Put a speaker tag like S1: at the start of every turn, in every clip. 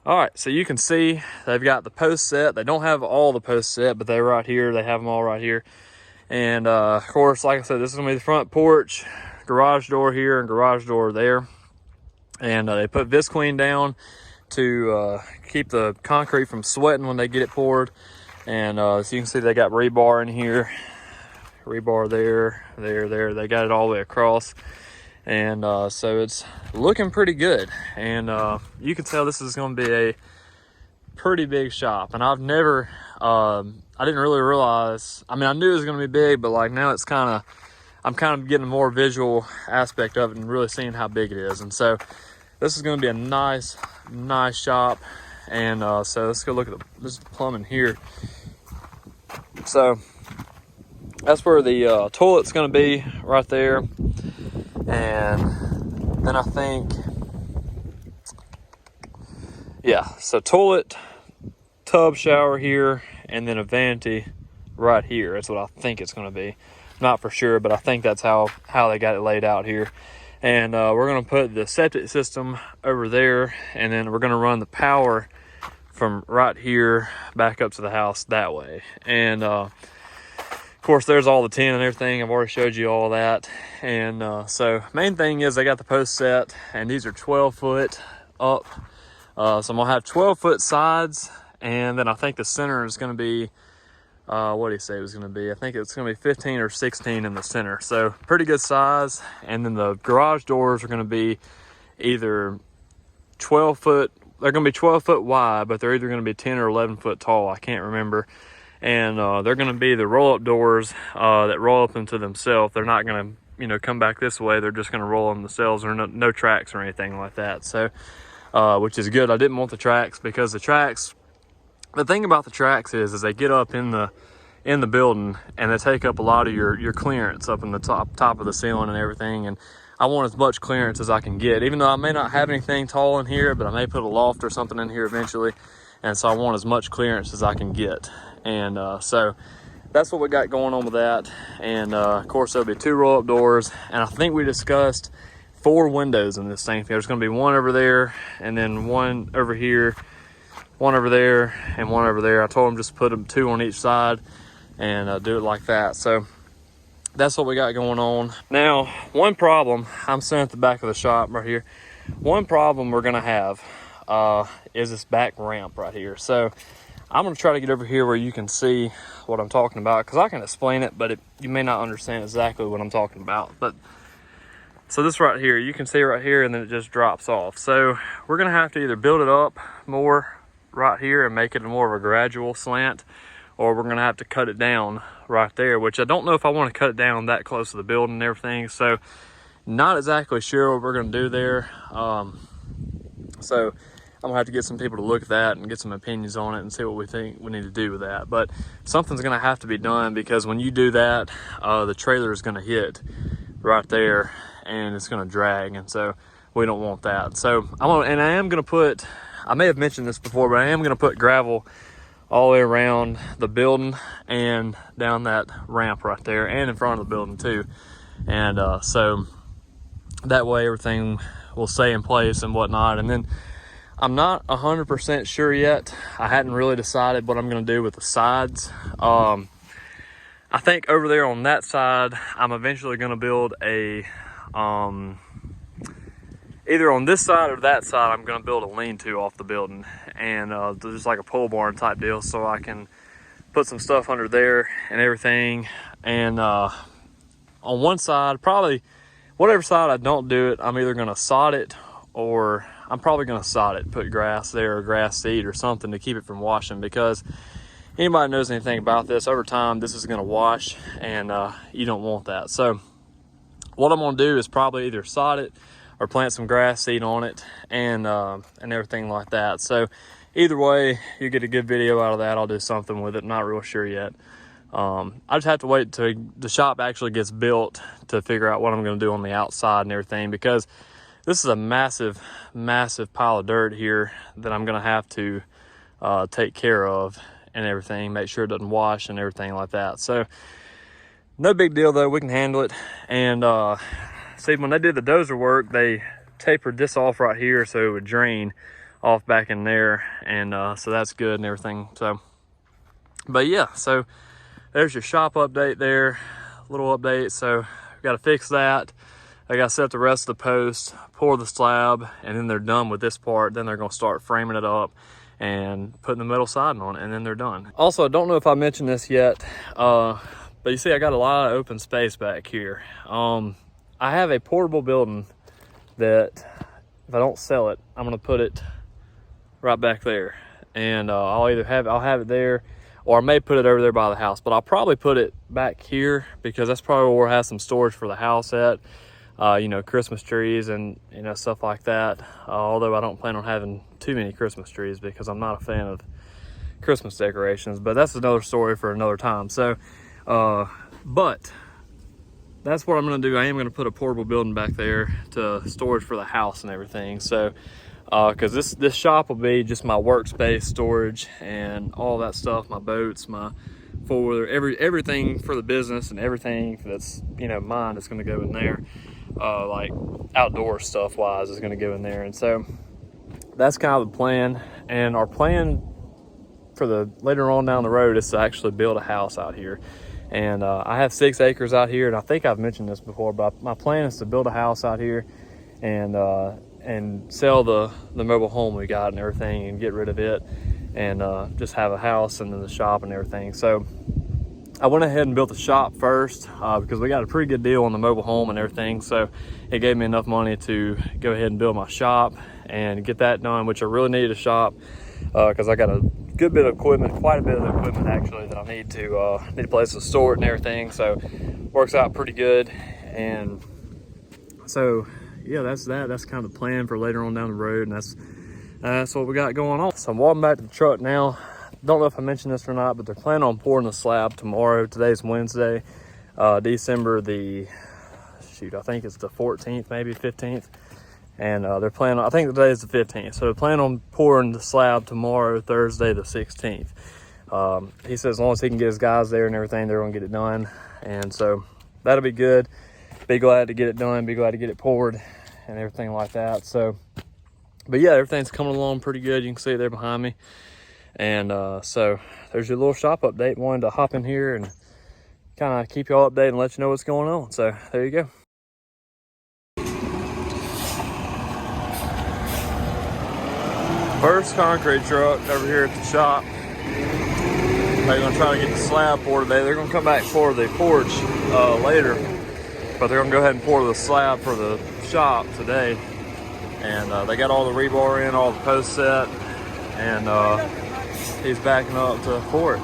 S1: All right, so you can see they've got the posts set. They don't have all the posts set, but they're right here. They have them all right here. And of course, like I said, this is gonna be the front porch, garage door here and garage door there. And they put Visqueen down to keep the concrete from sweating when they get it poured. And so you can see they got rebar in here, rebar there. They got it all the way across. And so it's looking pretty good. And you can tell this is going to be a pretty big shop. And I've never, I didn't really realize, I mean, I knew it was going to be big, but like now it's kind of, I'm kind of getting a more visual aspect of it and really seeing how big it is. And so this is going to be a nice shop. And so let's go look at this plumbing here. So that's where the toilet's going to be, right there. And then I think, yeah, so toilet, tub, shower here, and then a vanity right here. That's what I think it's going to be. Not for sure, but I think that's how they got it laid out here. And we're going to put the septic system over there, and then we're going to run the power from right here back up to the house that way. And of course, there's all the tin and everything. I've already showed you all that. And so main thing is they got the post set, and these are 12 foot up. So I'm gonna have 12 foot sides, and then I think the center is gonna be, what do you say it was gonna be? I think it's gonna be 15 or 16 in the center. So pretty good size. And then the garage doors are gonna be either 12 foot, they're gonna be 12 foot wide, but they're either gonna be 10 or 11 foot tall. I can't remember. And they're going to be the roll-up doors that roll up into themselves. They're not going to, come back this way. They're just going to roll them themselves. Or no tracks or anything like that. So, which is good. I didn't want the tracks because the thing about the tracks is they get up in the building and they take up a lot of your clearance up in the top of the ceiling and everything. And I want as much clearance as I can get, even though I may not have anything tall in here, but I may put a loft or something in here eventually. And so I want as much clearance as I can get. And so that's what we got going on with that. And of course there'll be 2 roll-up doors, and I think we discussed 4 windows in this thing. There's going to be 1 over there, and then 1 over here, 1 over there, and 1 over there. I told them just put them 2 on each side and do it like that. So that's what we got going on. Now, one problem, I'm sitting at the back of the shop right here. One problem we're going to have is this back ramp right here. So I'm going to try to get over here where you can see what I'm talking about, because I can explain it, but you may not understand exactly what I'm talking about. But so this right here, you can see right here, and then it just drops off. So we're going to have to either build it up more right here and make it more of a gradual slant, or we're going to have to cut it down right there, which I don't know if I want to cut it down that close to the building and everything. So not exactly sure what we're going to do there. So I'm gonna have to get some people to look at that and get some opinions on it and see what we think we need to do with that. But something's gonna have to be done, because when you do that, the trailer is gonna hit right there and it's gonna drag, and so we don't want that. So I am gonna put, I may have mentioned this before, but I am gonna put gravel all the way around the building and down that ramp right there, and in front of the building too. And so that way everything will stay in place and whatnot. And then I'm not 100% sure yet. I hadn't really decided what I'm going to do with the sides. I think over there on that side, I'm eventually going to build a, either on this side or that side, I'm going to build a lean-to off the building. And just like a pole barn type deal, so I can put some stuff under there and everything. And on one side, probably whatever side I don't do it, I'm either going to sod it, or I'm probably going to sod it, put grass there or grass seed or something to keep it from washing, because anybody knows anything about this, over time this is going to wash, and you don't want that. So what I'm going to do is probably either sod it or plant some grass seed on it, and everything like that. So either way, you get a good video out of that. I'll do something with it. I'm not real sure yet. I just have to wait till the shop actually gets built to figure out what I'm going to do on the outside and everything, because this is a massive pile of dirt here that I'm going to have to take care of and everything, make sure it doesn't wash and everything like that. So no big deal though, we can handle it. And see, when they did the dozer work, they tapered this off right here so it would drain off back in there, and so that's good and everything. So, but yeah, so there's your shop update there, little update. So we got to fix that. I got to set the rest of the post, pour the slab, and then they're done with this part. Then they're going to start framing it up and putting the metal siding on it, and then they're done. Also, I don't know if I mentioned this yet, but you see I got a lot of open space back here. I have a portable building that if I don't sell it, I'm going to put it right back there, and I'll have it there, or I may put it over there by the house, but I'll probably put it back here because that's probably where I have some storage for the house at. You know, Christmas trees and, you know, stuff like that. Although I don't plan on having too many Christmas trees because I'm not a fan of Christmas decorations, but that's another story for another time. So, but that's what I'm going to do. I am going to put a portable building back there to storage for the house and everything. So, because this shop will be just my workspace storage and all that stuff, my boats, my four-wheeler, everything for the business and everything that's, you know, mine is going to go in there. Like outdoor stuff wise is going to go in there, and so that's kind of the plan. And our plan for the later on down the road is to actually build a house out here. And I have 6 acres out here, and I think I've mentioned this before, but my plan is to build a house out here and sell the mobile home we got and everything and get rid of it, and just have a house and then the shop and everything. So I went ahead and built the shop first because we got a pretty good deal on the mobile home and everything. So it gave me enough money to go ahead and build my shop and get that done, which I really needed a shop because I got a good bit of equipment, quite a bit of equipment actually, that I need a place to store it and everything. So works out pretty good. And so yeah, that's kind of the plan for later on down the road, and that's what we got going on. So I'm walking back to the truck now. Don't know if I mentioned this or not, but they're planning on pouring the slab tomorrow. Today's Wednesday, December the, I think it's the 14th, maybe 15th. And they're planning on, I think today is the 15th. So they're planning on pouring the slab tomorrow, Thursday the 16th. He says as long as he can get his guys there and everything, they're gonna get it done. And so that'll be good. Be glad to get it done, be glad to get it poured and everything like that. So, but yeah, everything's coming along pretty good. You can see it there behind me. And so there's your little shop update. Wanted to hop in here and kind of keep y'all updated and let you know what's going on. So there you go. First concrete truck over here at the shop. They're gonna try to get the slab poured today. They're gonna come back for the porch later, but they're gonna go ahead and pour the slab for the shop today. And they got all the rebar in, all the posts set, and he's backing up to pour it.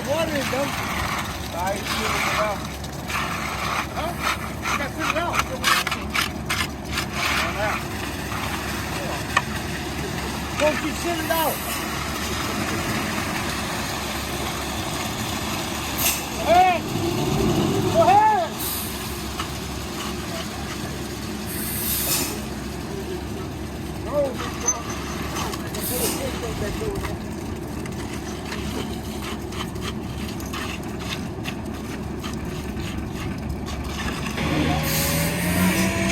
S2: Water in them. I ain't putting it out. Huh? You got to put it out. Don't you sit it out. Go ahead. Go ahead.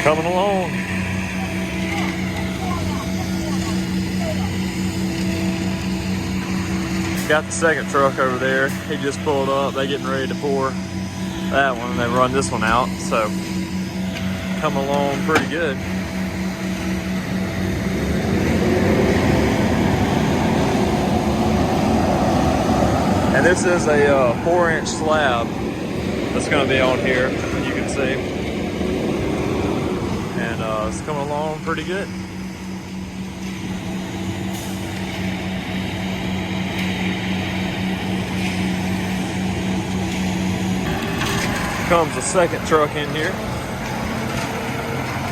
S1: Coming along. Got the second truck over there. He just pulled up. They getting ready to pour that one, and they run this one out. So coming along pretty good. And this is a 4-inch slab that's going to be on here, you can see. And it's coming along pretty good. Comes the second truck in here.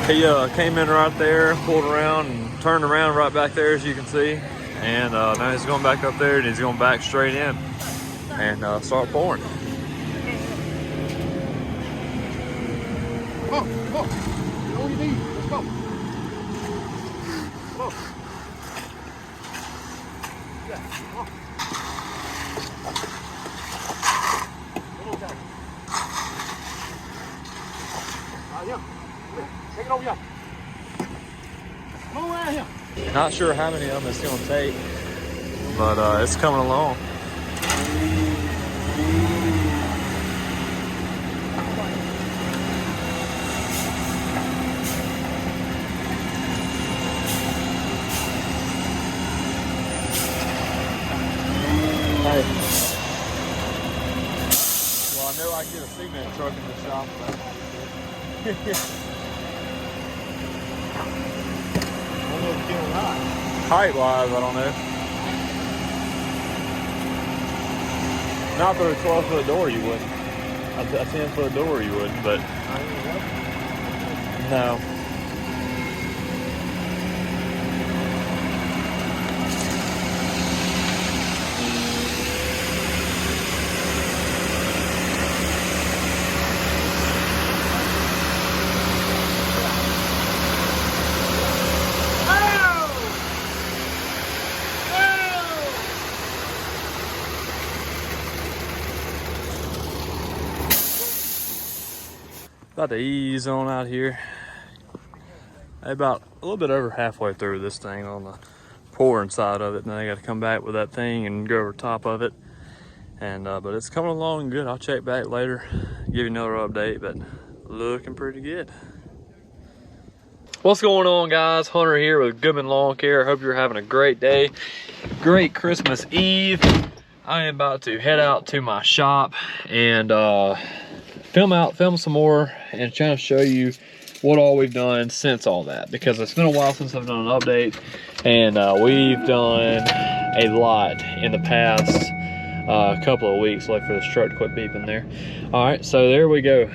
S1: He came in right there, pulled around, and turned around right back there, as you can see. And now he's going back up there, and he's going back straight in and start pouring.
S2: Come on, come on. Get on your knees. Let's go. Come on. Yeah, come on. One more time. Yeah. Take it over here. Come on around here.
S1: Not sure how many of them it's going to take, but it's coming along. Hey. Well, I know I can get a cement truck in the shop. Height wise, I don't know. Not for a 12-foot door, you wouldn't. A 10-foot door, you wouldn't, but no. About to ease on out here. About a little bit over halfway through this thing on the pouring side of it. Now I got to come back with that thing and go over top of it. And but it's coming along good. I'll check back later, give you another update, but looking pretty good. What's going on, guys? Hunter here with Goodman Lawn Care. Hope you're having a great day. Great Christmas Eve. I am about to head out to my shop and film some more and trying to show you what all we've done since all that, because it's been a while since I've done an update, and we've done a lot in the past couple of weeks. Like for this truck to quit beeping there. All right, so there we go.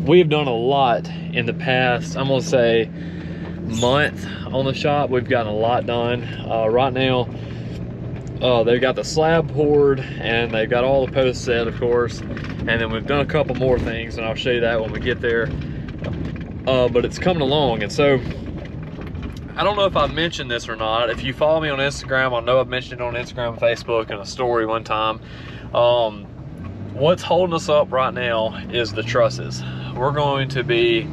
S1: We've done a lot in the past, I'm gonna say month on the shop. We've gotten a lot done. Right now they've got the slab poured and they've got all the posts set, of course, and then we've done a couple more things, and I'll show you that when we get there. But it's coming along. And so I don't know if I mentioned this or not. If you follow me on Instagram, I know I've mentioned it on Instagram and Facebook in a story one time. What's holding us up right now is the trusses. We're going to be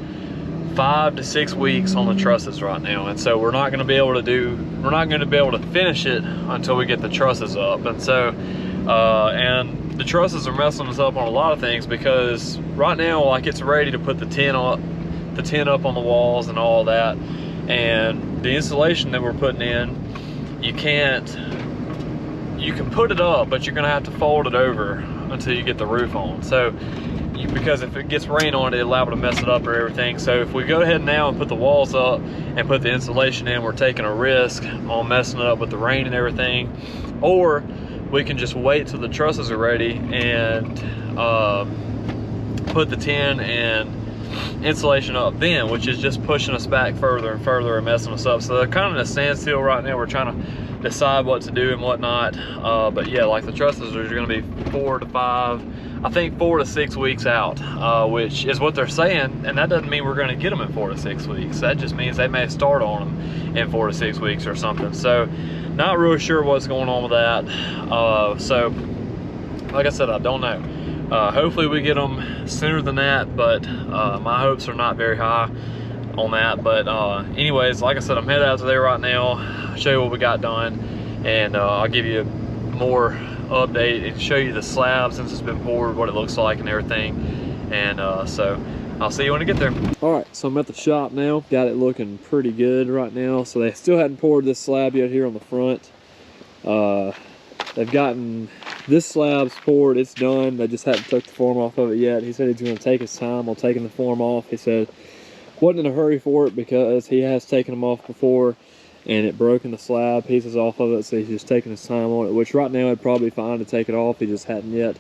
S1: 5 to 6 weeks on the trusses right now, and so we're not going to be able to finish it until we get the trusses up. And so and the trusses are messing us up on a lot of things, because right now, like, it's ready to put the tent up on the walls and all that, and the insulation that we're putting in, you can put it up, but you're gonna have to fold it over until you get the roof on. So because if it gets rain on it, it'll liable to mess it up or everything. So if we go ahead now and put the walls up and put the insulation in, we're taking a risk on messing it up with the rain and everything. Or we can just wait till the trusses are ready and put the tin and insulation up then, which is just pushing us back further and further and messing us up. So they're kind of in a standstill right now. We're trying to decide what to do and whatnot. But yeah, like the trusses are going to be 4 to 6 weeks out, which is what they're saying. And that doesn't mean we're going to get them in 4 to 6 weeks. That just means they may start on them in 4 to 6 weeks or something. So not really sure what's going on with that. So like I said, I don't know. Hopefully we get them sooner than that, but my hopes are not very high on that. But anyways, like I said, I'm headed out to there right now, show you what we got done, and I'll give you more update and show you the slab since it's been poured, what it looks like and everything. And so I'll see you when I get there. All right, so I'm at the shop now. Got it looking pretty good right now. So they still hadn't poured this slab yet here on the front. they've gotten this slab's poured, it's done. They just haven't took the form off of it yet. He said he's going to take his time on taking the form off. He said wasn't in a hurry for it because he has taken them off before and it broken the slab pieces off of it, so he's just taking his time on it, which right now it'd probably be fine to take it off. He just hadn't yet.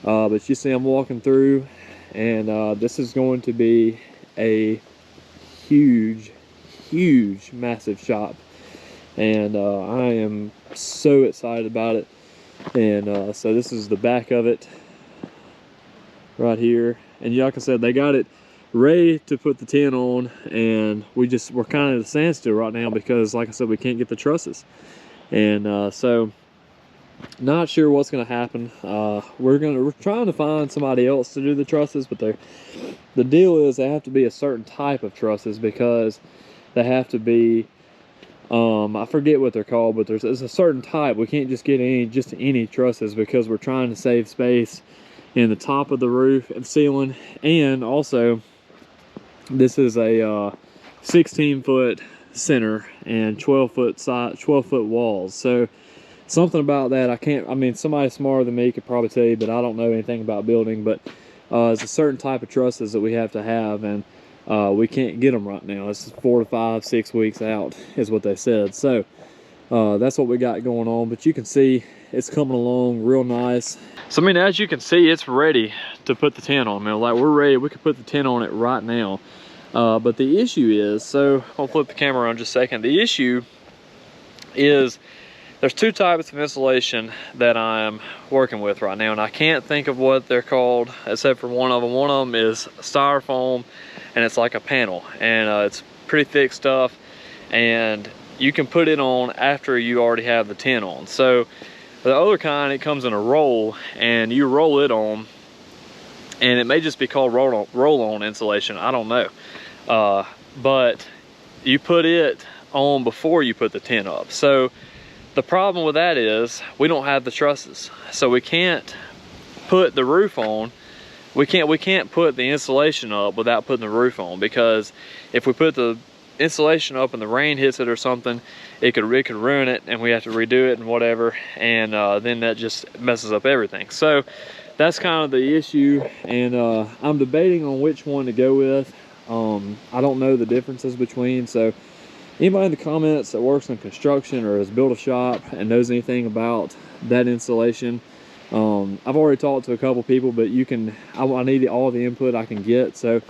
S1: But you see I'm walking through, and this is going to be a huge, massive shop, and I am so excited about it. And so this is the back of it right here, and like I said, they got it ready to put the tent on, and we're kind of at a standstill right now because, like I said, we can't get the trusses. And so not sure what's going to happen. We're trying to find somebody else to do the trusses, but the deal is they have to be a certain type of trusses, because they have to be I forget what they're called, but there's a certain type. We can't just get any trusses, because we're trying to save space in the top of the roof and ceiling. And also, this is a 16-foot center and 12-foot walls. So something about that, I mean, somebody smarter than me could probably tell you, but I don't know anything about building. But it's a certain type of trusses that we have to have, and we can't get them right now. It's 4 to 5, 6 weeks out is what they said. So that's what we got going on. But you can see it's coming along real nice. So I mean, as you can see, it's ready to put the tent on. I mean, like, we're ready. We could put the tent on it right now. But the issue is, so I'll flip the camera around just a second. The issue is there's two types of insulation that I'm working with right now, and I can't think of what they're called except for one of them. One of them is styrofoam, and it's like a panel, and it's pretty thick stuff, and you can put it on after you already have the tent on. So the other kind, it comes in a roll, and you roll it on, and it may just be called roll-on insulation, I don't know. But you put it on before you put the tent up. So the problem with that is we don't have the trusses, so we can't put the roof on. We can't put the insulation up without putting the roof on, because if we put the insulation up and the rain hits it or something, it could ruin it, and we have to redo it and whatever, and then that just messes up everything. So that's kind of the issue, and I'm debating on which one to go with. I don't know the differences between, so anybody in the comments that works in construction or has built a shop and knows anything about that insulation, I've already talked to a couple people, but I need all the input I can get. So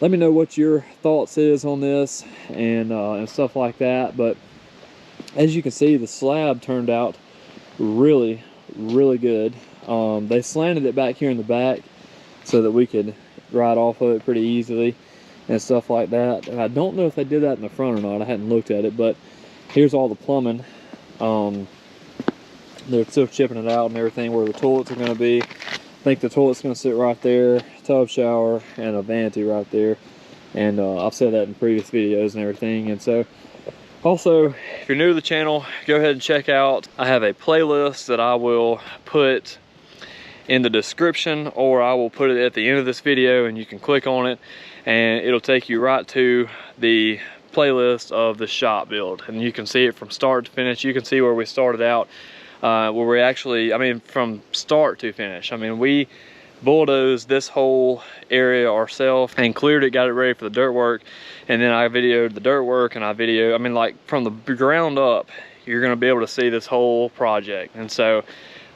S1: let me know what your thoughts is on this, and stuff like that. But as you can see, the slab turned out really good. They slanted it back here in the back so that we could ride off of it pretty easily and stuff like that. And I don't know if they did that in the front or not. I hadn't looked at it, but here's all the plumbing. They're still chipping it out and everything where the toilets are going to be. I think the toilet's going to sit right there, tub, shower, and a vanity right there. And I've said that in previous videos and everything. And so also, if you're new to the channel, go ahead and check out, I have a playlist that I will put in the description, or I will put it at the end of this video, and you can click on it and it'll take you right to the playlist of the shop build, and you can see it from start to finish. You can see where we started out, where we actually, I mean, from start to finish. I mean, we bulldozed this whole area ourselves and cleared it, got it ready for the dirt work, and then I videoed the dirt work, and I mean, like, from the ground up, you're going to be able to see this whole project. And so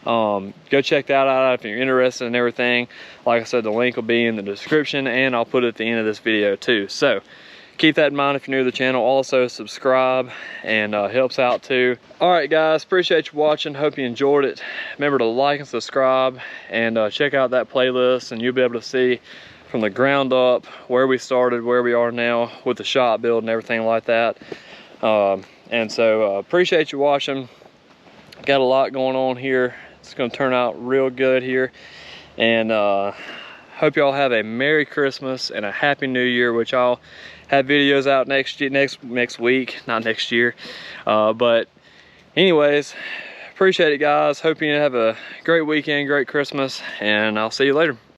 S1: go check that out if you're interested in everything. Like I said, the link will be in the description, and I'll put it at the end of this video too. So keep that in mind if you're new to the channel. Also subscribe, and helps out too. All right guys, appreciate you watching. Hope you enjoyed it. Remember to like and subscribe, and check out that playlist, and you'll be able to see from the ground up where we started, where we are now with the shop build and everything like that. And so appreciate you watching. Got a lot going on here. It's going to turn out real good here, and hope y'all have a Merry Christmas and a Happy New Year, which I'll have videos out next week, not next year. But anyways, appreciate it guys. Hope you have a great weekend, great Christmas, and I'll see you later.